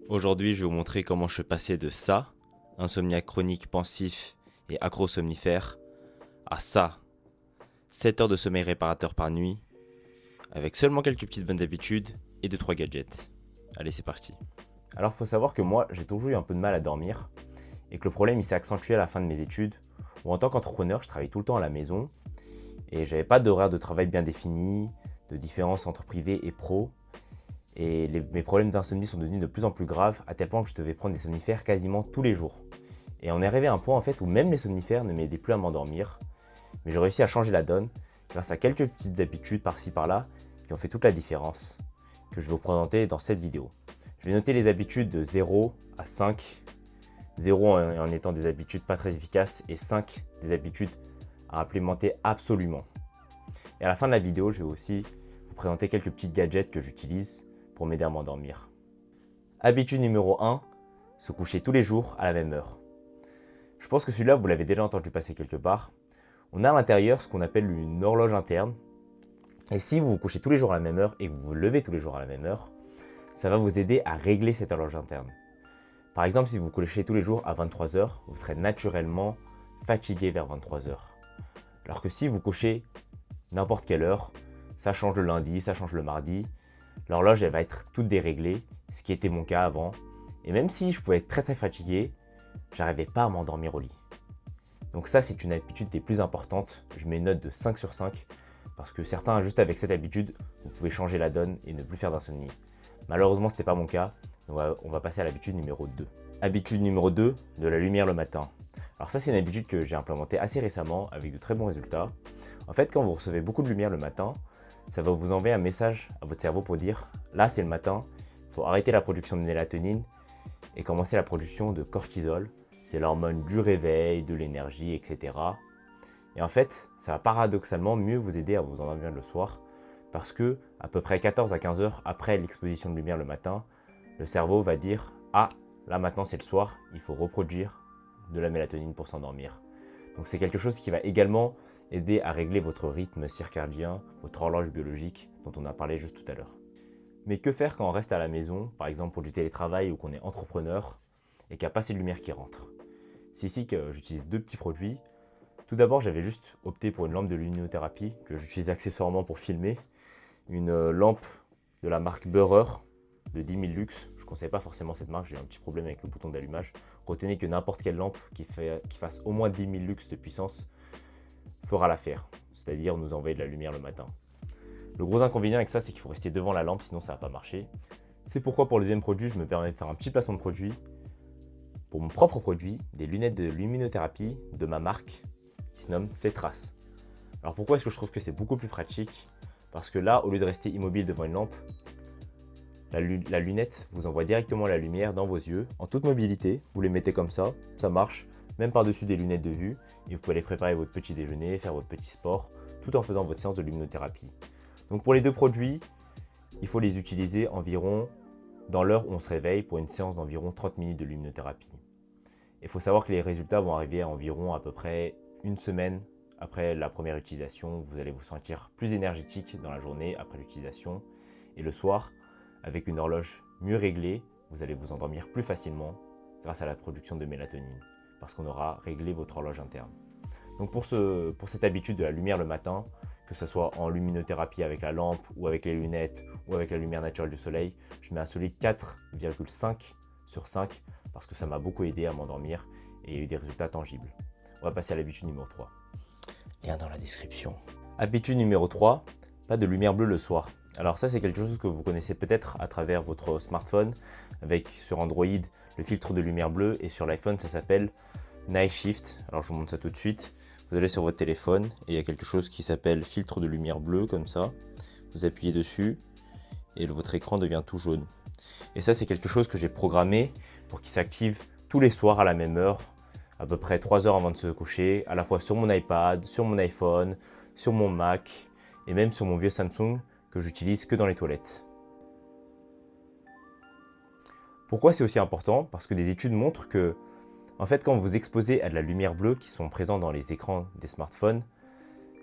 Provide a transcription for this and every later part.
Aujourd'hui, je vais vous montrer comment je suis passé de ça, insomniaque chronique pensif et accro-somnifère, à ça, 7 heures de sommeil réparateur par nuit, avec seulement quelques petites bonnes habitudes et 2-3 gadgets. Allez, c'est parti. Alors, faut savoir que moi, j'ai toujours eu un peu de mal à dormir, et que le problème, il s'est accentué à la fin de mes études, où en tant qu'entrepreneur, je travaillais tout le temps à la maison, et j'avais pas d'horaire de travail bien défini, de différence entre privé et pro, et mes problèmes d'insomnie sont devenus de plus en plus graves, à tel point que je devais prendre des somnifères quasiment tous les jours. Et on est arrivé à un point en fait où même les somnifères ne m'aidaient plus à m'endormir, mais j'ai réussi à changer la donne grâce à quelques petites habitudes par-ci par-là qui ont fait toute la différence, que je vais vous présenter dans cette vidéo. Je vais noter les habitudes de 0 à 5, 0 en étant des habitudes pas très efficaces et 5 des habitudes à implémenter absolument. Et à la fin de la vidéo, je vais aussi vous présenter quelques petits gadgets que j'utilise pour m'aider à m'endormir. Habitude numéro 1, se coucher tous les jours à la même heure. Je pense que celui-là, vous l'avez déjà entendu passer quelque part. On a à l'intérieur ce qu'on appelle une horloge interne. Et si vous vous couchez tous les jours à la même heure et que vous vous levez tous les jours à la même heure, ça va vous aider à régler cette horloge interne. Par exemple, si vous vous couchez tous les jours à 23 heures, vous serez naturellement fatigué vers 23 heures. Alors que si vous couchez n'importe quelle heure, ça change le lundi, ça change le mardi, l'horloge elle va être toute déréglée, ce qui était mon cas avant. Et même si je pouvais être très fatigué, j'arrivais pas à m'endormir au lit. Donc ça, c'est une habitude des plus importantes. Je mets une note de 5 sur 5 parce que certains, juste avec cette habitude, vous pouvez changer la donne et ne plus faire d'insomnie. Malheureusement, ce n'était pas mon cas. Donc on va passer à l'habitude numéro 2. Habitude numéro 2, de la lumière le matin. Alors ça, c'est une habitude que j'ai implémentée assez récemment avec de très bons résultats. En fait, quand vous recevez beaucoup de lumière le matin, ça va vous envoyer un message à votre cerveau pour dire « Là, c'est le matin, il faut arrêter la production de mélatonine et commencer la production de cortisol. » C'est l'hormone du réveil, de l'énergie, etc. Et en fait, ça va paradoxalement mieux vous aider à vous endormir le soir parce que à peu près 14 à 15 heures après l'exposition de lumière le matin, le cerveau va dire « Ah, là maintenant c'est le soir, il faut reproduire de la mélatonine pour s'endormir. » Donc c'est quelque chose qui va également aider à régler votre rythme circadien, votre horloge biologique dont on a parlé juste tout à l'heure. Mais que faire quand on reste à la maison, par exemple pour du télétravail ou qu'on est entrepreneur et qu'il n'y a pas assez de lumière qui rentre? C'est ici que j'utilise deux petits produits. Tout d'abord, j'avais juste opté pour une lampe de luminothérapie que j'utilise accessoirement pour filmer. Une lampe de la marque Beurer de 10 000 lux. Je ne conseille pas forcément cette marque, j'ai un petit problème avec le bouton d'allumage. Retenez que n'importe quelle lampe qui fasse au moins 10 000 lux de puissance fera l'affaire, c'est-à-dire nous envoyer de la lumière le matin. Le gros inconvénient avec ça, c'est qu'il faut rester devant la lampe, sinon ça ne va pas marcher. C'est pourquoi pour le deuxième produit, je me permets de faire un petit placement de produit. Pour mon propre produit, des lunettes de luminothérapie de ma marque qui se nomme Cetras. Alors pourquoi est-ce que je trouve que c'est beaucoup plus pratique? Parce que là, au lieu de rester immobile devant une lampe, la lunette vous envoie directement la lumière dans vos yeux en toute mobilité. Vous les mettez comme ça marche, même par-dessus des lunettes de vue, et vous pouvez aller préparer votre petit déjeuner, faire votre petit sport, tout en faisant votre séance de luminothérapie. Donc pour les deux produits, il faut les utiliser environ dans l'heure où on se réveille pour une séance d'environ 30 minutes de luminothérapie. Il faut savoir que les résultats vont arriver à environ à peu près une semaine après la première utilisation. Vous allez vous sentir plus énergétique dans la journée après l'utilisation. Et le soir, avec une horloge mieux réglée, vous allez vous endormir plus facilement grâce à la production de mélatonine, parce qu'on aura réglé votre horloge interne. Donc pour cette habitude de la lumière le matin, que ce soit en luminothérapie avec la lampe ou avec les lunettes ou avec la lumière naturelle du soleil, je mets un solide 4,5 sur 5 parce que ça m'a beaucoup aidé à m'endormir et il y a eu des résultats tangibles. On va passer à l'habitude numéro 3. Lien dans la description. Habitude numéro 3, pas de lumière bleue le soir. Alors ça, c'est quelque chose que vous connaissez peut-être à travers votre smartphone avec sur Android le filtre de lumière bleue et sur l'iPhone ça s'appelle Night Shift. Alors je vous montre ça tout de suite. Vous allez sur votre téléphone et il y a quelque chose qui s'appelle filtre de lumière bleue comme ça. Vous appuyez dessus et votre écran devient tout jaune. Et ça, c'est quelque chose que j'ai programmé pour qu'il s'active tous les soirs à la même heure, à peu près 3 heures avant de se coucher, à la fois sur mon iPad, sur mon iPhone, sur mon Mac et même sur mon vieux Samsung que j'utilise que dans les toilettes. Pourquoi c'est aussi important? Parce que des études montrent que, en fait, quand vous vous exposez à de la lumière bleue qui sont présents dans les écrans des smartphones,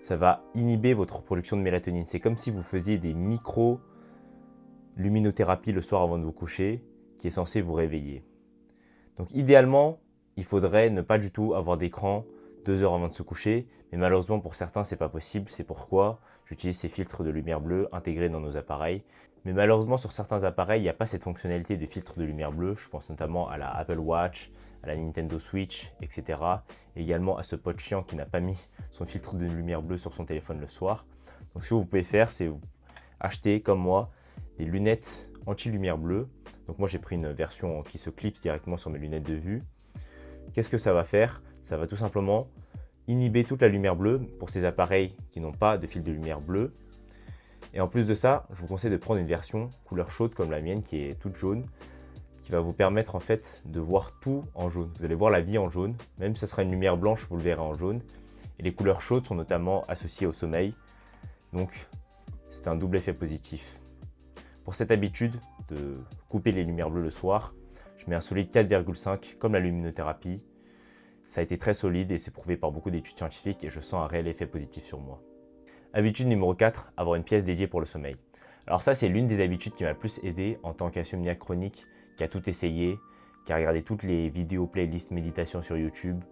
ça va inhiber votre production de mélatonine. C'est comme si vous faisiez des micro-luminothérapie le soir avant de vous coucher qui est censé vous réveiller. Donc idéalement, il faudrait ne pas du tout avoir d'écran 2 heures avant de se coucher, mais malheureusement pour certains c'est pas possible, c'est pourquoi j'utilise ces filtres de lumière bleue intégrés dans nos appareils. Mais malheureusement sur certains appareils, il n'y a pas cette fonctionnalité de filtre de lumière bleue, je pense notamment à la Apple Watch, à la Nintendo Switch, etc. Et également à ce pote chiant qui n'a pas mis son filtre de lumière bleue sur son téléphone le soir. Donc ce que vous pouvez faire, c'est acheter comme moi des lunettes anti-lumière bleue. Donc moi j'ai pris une version qui se clipse directement sur mes lunettes de vue. Qu'est-ce que ça va faire? Ça va tout simplement inhiber toute la lumière bleue pour ces appareils qui n'ont pas de fil de lumière bleue. Et en plus de ça, je vous conseille de prendre une version couleur chaude comme la mienne qui est toute jaune, qui va vous permettre en fait de voir tout en jaune. Vous allez voir la vie en jaune, même si ça sera une lumière blanche, vous le verrez en jaune. Et les couleurs chaudes sont notamment associées au sommeil, donc c'est un double effet positif. Pour cette habitude de couper les lumières bleues le soir, je mets un solide 4,5 comme la luminothérapie. Ça a été très solide et c'est prouvé par beaucoup d'études scientifiques et je sens un réel effet positif sur moi. Habitude numéro 4, avoir une pièce dédiée pour le sommeil. Alors ça, c'est l'une des habitudes qui m'a le plus aidé en tant qu'insomniaque chronique, qui a tout essayé, qui a regardé toutes les vidéos playlists méditation sur YouTube,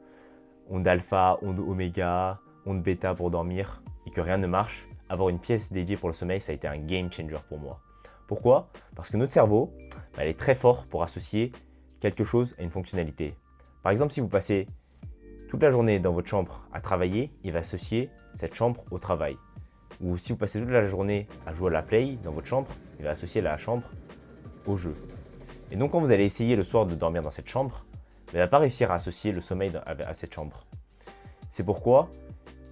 onde alpha, onde oméga, onde bêta pour dormir, et que rien ne marche. Avoir une pièce dédiée pour le sommeil, ça a été un game changer pour moi. Pourquoi? Parce que notre cerveau, elle est très fort pour associer quelque chose à une fonctionnalité. Par exemple, si vous passez toute la journée dans votre chambre à travailler, il va associer cette chambre au travail. Ou si vous passez toute la journée à jouer à la play dans votre chambre, il va associer la chambre au jeu. Et donc quand vous allez essayer le soir de dormir dans cette chambre, il ne va pas réussir à associer le sommeil à cette chambre. C'est pourquoi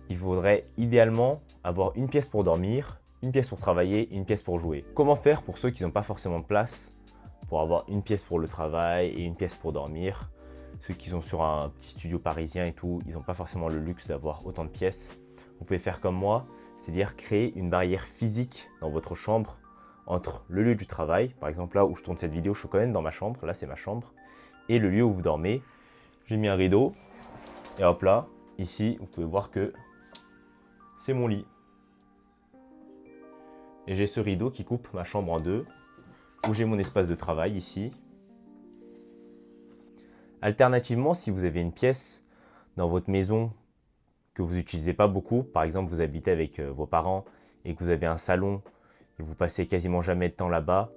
il faudrait idéalement avoir une pièce pour dormir, une pièce pour travailler et une pièce pour jouer. Comment faire pour ceux qui n'ont pas forcément de place pour avoir une pièce pour le travail et une pièce pour dormir? Ceux qui sont sur un petit studio parisien et tout, ils n'ont pas forcément le luxe d'avoir autant de pièces. Vous pouvez faire comme moi, c'est-à-dire créer une barrière physique dans votre chambre entre le lieu du travail, par exemple là où je tourne cette vidéo, je suis quand même dans ma chambre, là c'est ma chambre, et le lieu où vous dormez. J'ai mis un rideau, et hop là, ici, vous pouvez voir que c'est mon lit. Et j'ai ce rideau qui coupe ma chambre en deux, où j'ai mon espace de travail ici. Alternativement, si vous avez une pièce dans votre maison que vous n'utilisez pas beaucoup, par exemple vous habitez avec vos parents et que vous avez un salon et vous passez quasiment jamais de temps là-bas,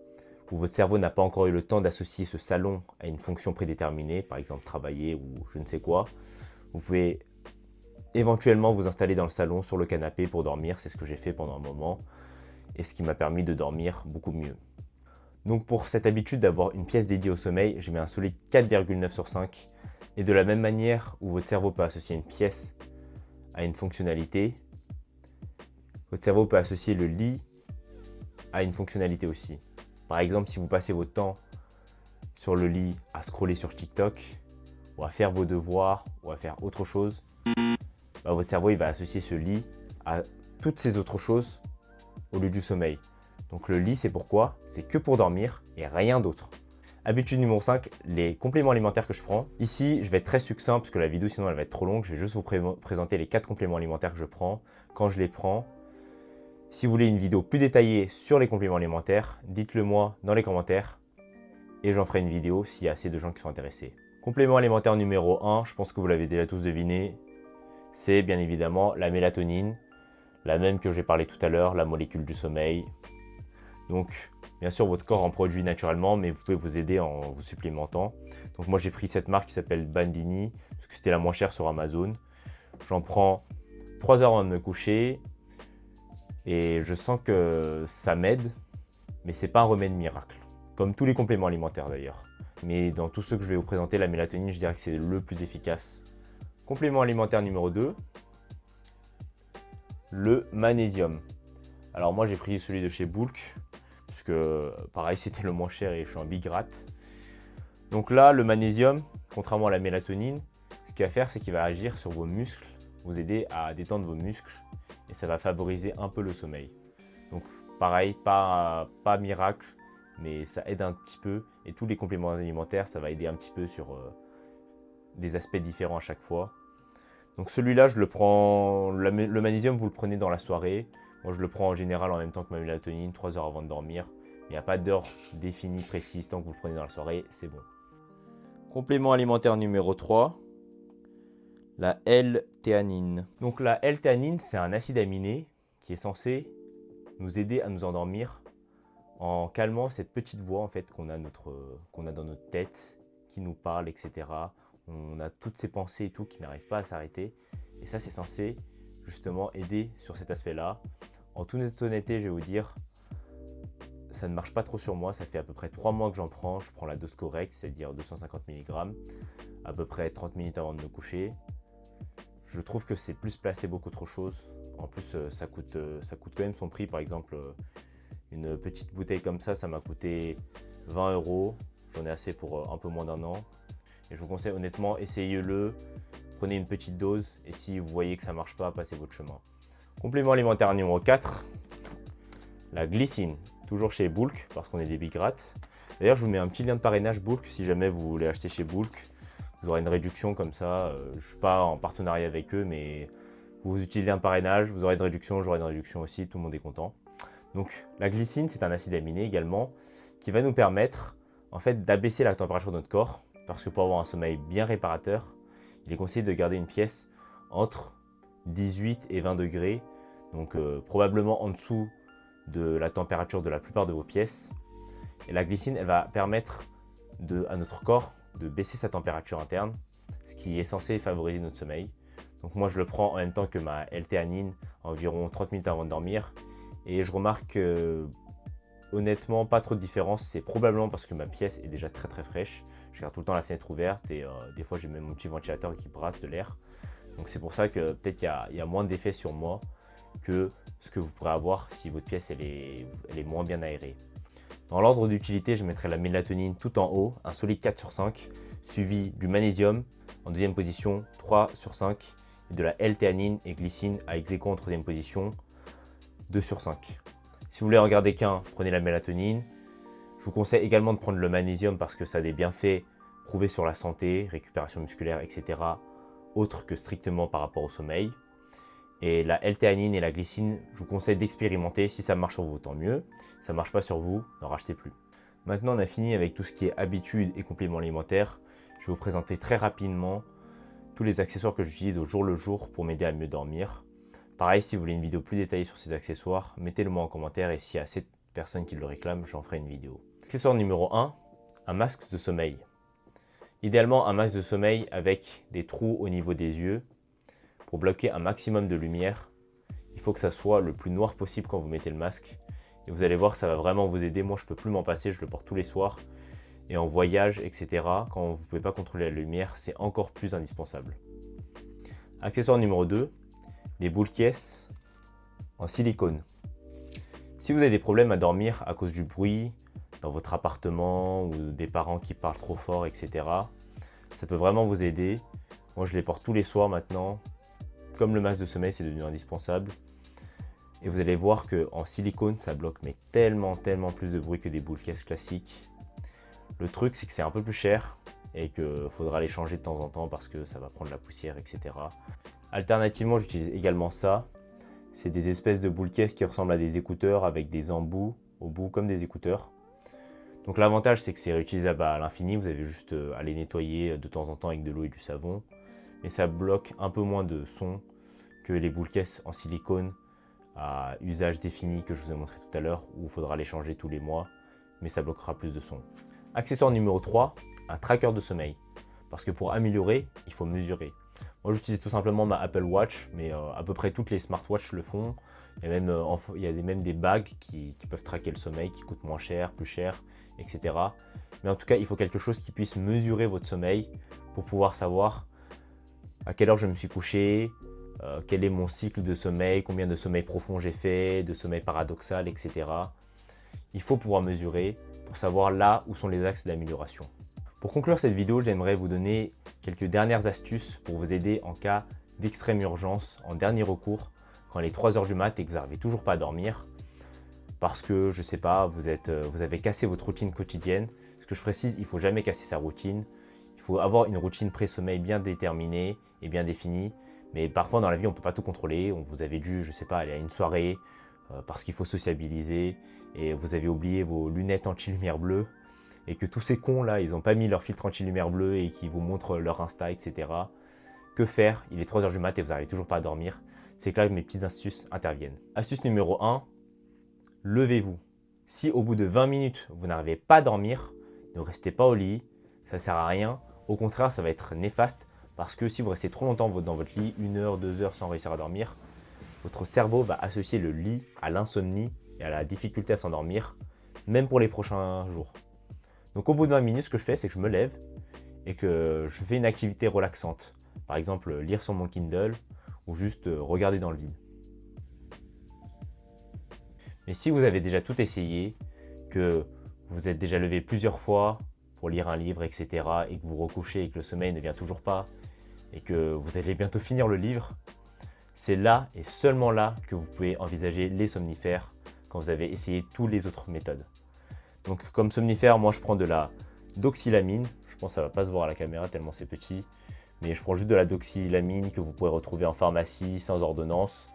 où votre cerveau n'a pas encore eu le temps d'associer ce salon à une fonction prédéterminée, par exemple travailler ou je ne sais quoi, vous pouvez éventuellement vous installer dans le salon sur le canapé pour dormir, c'est ce que j'ai fait pendant un moment et ce qui m'a permis de dormir beaucoup mieux. Donc pour cette habitude d'avoir une pièce dédiée au sommeil, j'ai mis un solide 4,9 sur 5. Et de la même manière où votre cerveau peut associer une pièce à une fonctionnalité, votre cerveau peut associer le lit à une fonctionnalité aussi. Par exemple, si vous passez votre temps sur le lit à scroller sur TikTok, ou à faire vos devoirs, ou à faire autre chose, votre cerveau il va associer ce lit à toutes ces autres choses au lieu du sommeil. Donc le lit, c'est pourquoi? C'est que pour dormir et rien d'autre. Habitude numéro 5, les compléments alimentaires que je prends. Ici, je vais être très succinct parce que la vidéo sinon elle va être trop longue. Je vais juste vous présenter les 4 compléments alimentaires que je prends, quand je les prends. Si vous voulez une vidéo plus détaillée sur les compléments alimentaires, dites-le moi dans les commentaires et j'en ferai une vidéo s'il y a assez de gens qui sont intéressés. Complément alimentaire numéro 1, je pense que vous l'avez déjà tous deviné, c'est bien évidemment la mélatonine, la même que j'ai parlé tout à l'heure, la molécule du sommeil. Donc, bien sûr, votre corps en produit naturellement, mais vous pouvez vous aider en vous supplémentant. Donc moi, j'ai pris cette marque qui s'appelle Bandini, parce que c'était la moins chère sur Amazon. J'en prends 3 heures avant de me coucher, et je sens que ça m'aide, mais c'est pas un remède miracle. Comme tous les compléments alimentaires d'ailleurs. Mais dans tous ceux que je vais vous présenter, la mélatonine, je dirais que c'est le plus efficace. Complément alimentaire numéro 2, le magnésium. Alors moi, j'ai pris celui de chez Bulk, parce que pareil c'était le moins cher et je suis un big rat. Donc là le magnésium, contrairement à la mélatonine, ce qu'il va faire c'est qu'il va agir sur vos muscles, vous aider à détendre vos muscles et ça va favoriser un peu le sommeil. Donc pareil, pas miracle, mais ça aide un petit peu et tous les compléments alimentaires ça va aider un petit peu sur des aspects différents à chaque fois. Donc celui-là je le prends, le magnésium vous le prenez dans la soirée. Moi, je le prends en général en même temps que ma mélatonine, 3 heures avant de dormir. Il n'y a pas d'heure définie précise, tant que vous le prenez dans la soirée, c'est bon. Complément alimentaire numéro 3, la L-théanine. Donc la L-théanine, c'est un acide aminé qui est censé nous aider à nous endormir en calmant cette petite voix en fait qu'on a dans notre tête, qui nous parle, etc. On a toutes ces pensées et tout qui n'arrivent pas à s'arrêter. Et ça, c'est censé justement aider sur cet aspect-là. En toute honnêteté, je vais vous dire, ça ne marche pas trop sur moi. Ça fait à peu près 3 mois que j'en prends. Je prends la dose correcte, c'est-à-dire 250 mg, à peu près 30 minutes avant de me coucher. Je trouve que c'est plus placebo qu'autre chose. En plus, ça coûte quand même son prix. Par exemple, une petite bouteille comme ça m'a coûté 20 €. J'en ai assez pour un peu moins d'1 an. Et je vous conseille honnêtement, essayez-le. Prenez une petite dose. Et si vous voyez que ça ne marche pas, passez votre chemin. Complément alimentaire numéro 4, la glycine. Toujours chez Bulk, parce qu'on est des big rats. D'ailleurs, je vous mets un petit lien de parrainage Bulk si jamais vous voulez acheter chez Bulk. Vous aurez une réduction comme ça. Je ne suis pas en partenariat avec eux, mais vous utilisez un parrainage, vous aurez une réduction, j'aurai une réduction aussi, tout le monde est content. Donc la glycine, c'est un acide aminé également qui va nous permettre en fait d'abaisser la température de notre corps, parce que pour avoir un sommeil bien réparateur, il est conseillé de garder une pièce entre 18 et 20 degrés, donc probablement en dessous de la température de la plupart de vos pièces. Et la glycine, elle va permettre à notre corps de baisser sa température interne, ce qui est censé favoriser notre sommeil. Donc moi, je le prends en même temps que ma L-théanine, environ 30 minutes avant de dormir. Et je remarque honnêtement pas trop de différence. C'est probablement parce que ma pièce est déjà très très fraîche. Je garde tout le temps la fenêtre ouverte et des fois j'ai même mon petit ventilateur qui brasse de l'air. Donc c'est pour ça que peut-être il y a moins d'effet sur moi que ce que vous pourrez avoir si votre pièce elle est moins bien aérée. Dans l'ordre d'utilité, je mettrai la mélatonine tout en haut, un solide 4 sur 5, suivi du magnésium en deuxième position, 3 sur 5, et de la L-théanine et glycine à ex aequo en troisième position, 2 sur 5. Si vous voulez en regarder qu'un, prenez la mélatonine. Je vous conseille également de prendre le magnésium parce que ça a des bienfaits prouvés sur la santé, récupération musculaire, etc. autres que strictement par rapport au sommeil. Et la L-théanine et la glycine, je vous conseille d'expérimenter. Si ça marche sur vous, tant mieux. Si ça ne marche pas sur vous, n'en rachetez plus. Maintenant, on a fini avec tout ce qui est habitudes et compléments alimentaires. Je vais vous présenter très rapidement tous les accessoires que j'utilise au jour le jour pour m'aider à mieux dormir. Pareil, si vous voulez une vidéo plus détaillée sur ces accessoires, mettez-le moi en commentaire et s'il y a assez de personnes qui le réclament, j'en ferai une vidéo. Accessoire numéro 1, un masque de sommeil. Idéalement, un masque de sommeil avec des trous au niveau des yeux pour bloquer un maximum de lumière. Il faut que ça soit le plus noir possible quand vous mettez le masque. Et vous allez voir, ça va vraiment vous aider. Moi, je ne peux plus m'en passer, je le porte tous les soirs. Et en voyage, etc., quand vous ne pouvez pas contrôler la lumière, c'est encore plus indispensable. Accessoire numéro 2, des boules caisses en silicone. Si vous avez des problèmes à dormir à cause du bruit dans votre appartement ou des parents qui parlent trop fort, etc., ça peut vraiment vous aider. Moi, je les porte tous les soirs maintenant. Comme le masque de sommeil, c'est devenu indispensable. Et vous allez voir qu'en silicone, ça bloque mais tellement plus de bruit que des boules caisses classiques. Le truc, c'est que c'est un peu plus cher et qu'il faudra les changer de temps en temps parce que ça va prendre la poussière, etc. Alternativement, j'utilise également ça. C'est des espèces de boules caisses qui ressemblent à des écouteurs avec des embouts au bout comme des écouteurs. Donc l'avantage, c'est que c'est réutilisable à l'infini. Vous avez juste à les nettoyer de temps en temps avec de l'eau et du savon. Mais ça bloque un peu moins de son que les boules caisses en silicone à usage défini que je vous ai montré tout à l'heure, où il faudra les changer tous les mois, mais ça bloquera plus de son. Accessoire numéro 3, un tracker de sommeil. Parce que pour améliorer, il faut mesurer. Moi, j'utilise tout simplement ma Apple Watch, mais à peu près toutes les smartwatches le font. Il y a même des bagues qui peuvent traquer le sommeil, qui coûtent moins cher, plus cher, etc. Mais en tout cas, il faut quelque chose qui puisse mesurer votre sommeil pour pouvoir savoir à quelle heure je me suis couché, quel est mon cycle de sommeil, combien de sommeil profond j'ai fait, de sommeil paradoxal, etc. Il faut pouvoir mesurer pour savoir là où sont les axes d'amélioration. Pour conclure cette vidéo, j'aimerais vous donner quelques dernières astuces pour vous aider en cas d'extrême urgence, en dernier recours, quand il est 3 h du mat et que vous n'arrivez toujours pas à dormir, parce que, je sais pas, vous avez cassé votre routine quotidienne. Ce que je précise, il ne faut jamais casser sa routine. Il faut avoir une routine pré-sommeil bien déterminée et bien définie. Mais parfois dans la vie, on ne peut pas tout contrôler. Vous avez dû, je sais pas, aller à une soirée, parce qu'il faut sociabiliser et vous avez oublié vos lunettes anti-lumière bleue et que tous ces cons là, ils n'ont pas mis leur filtre anti-lumière bleue et qui vous montrent leur Insta, etc. Que faire? Il est 3 h du mat et vous n'arrivez toujours pas à dormir. C'est que là, mes petites astuces interviennent. Astuce numéro 1, levez-vous. Si au bout de 20 minutes, vous n'arrivez pas à dormir, ne restez pas au lit, ça ne sert à rien. Au contraire, ça va être néfaste parce que si vous restez trop longtemps dans votre lit, 1 heure, 2 heures sans réussir à dormir, votre cerveau va associer le lit à l'insomnie et à la difficulté à s'endormir, même pour les prochains jours. Donc au bout de 20 minutes, ce que je fais, c'est que je me lève et que je fais une activité relaxante. Par exemple, lire sur mon Kindle ou juste regarder dans le vide. Mais si vous avez déjà tout essayé, que vous êtes déjà levé plusieurs fois pour lire un livre, etc. et que vous recouchez et que le sommeil ne vient toujours pas et que vous allez bientôt finir le livre, c'est là et seulement là que vous pouvez envisager les somnifères quand vous avez essayé toutes les autres méthodes. Donc comme somnifère, moi je prends de la doxylamine. Je pense que ça ne va pas se voir à la caméra tellement c'est petit. Mais je prends juste de la doxylamine que vous pouvez retrouver en pharmacie sans ordonnance.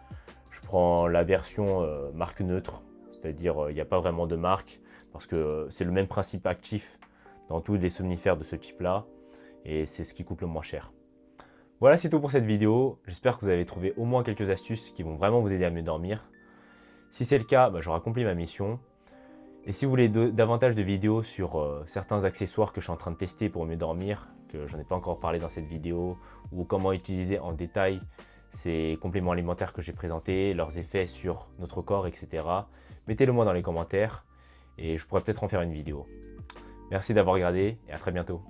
Je prends la version marque neutre, c'est-à-dire il n'y a pas vraiment de marque parce que c'est le même principe actif dans tous les somnifères de ce type-là et c'est ce qui coûte le moins cher. Voilà, c'est tout pour cette vidéo. J'espère que vous avez trouvé au moins quelques astuces qui vont vraiment vous aider à mieux dormir. Si c'est le cas, j'aurai accompli ma mission. Et si vous voulez davantage de vidéos sur certains accessoires que je suis en train de tester pour mieux dormir, que j'en ai pas encore parlé dans cette vidéo, ou comment utiliser en détail ces compléments alimentaires que j'ai présentés, leurs effets sur notre corps, etc. Mettez-le moi dans les commentaires et je pourrais peut-être en faire une vidéo. Merci d'avoir regardé et à très bientôt.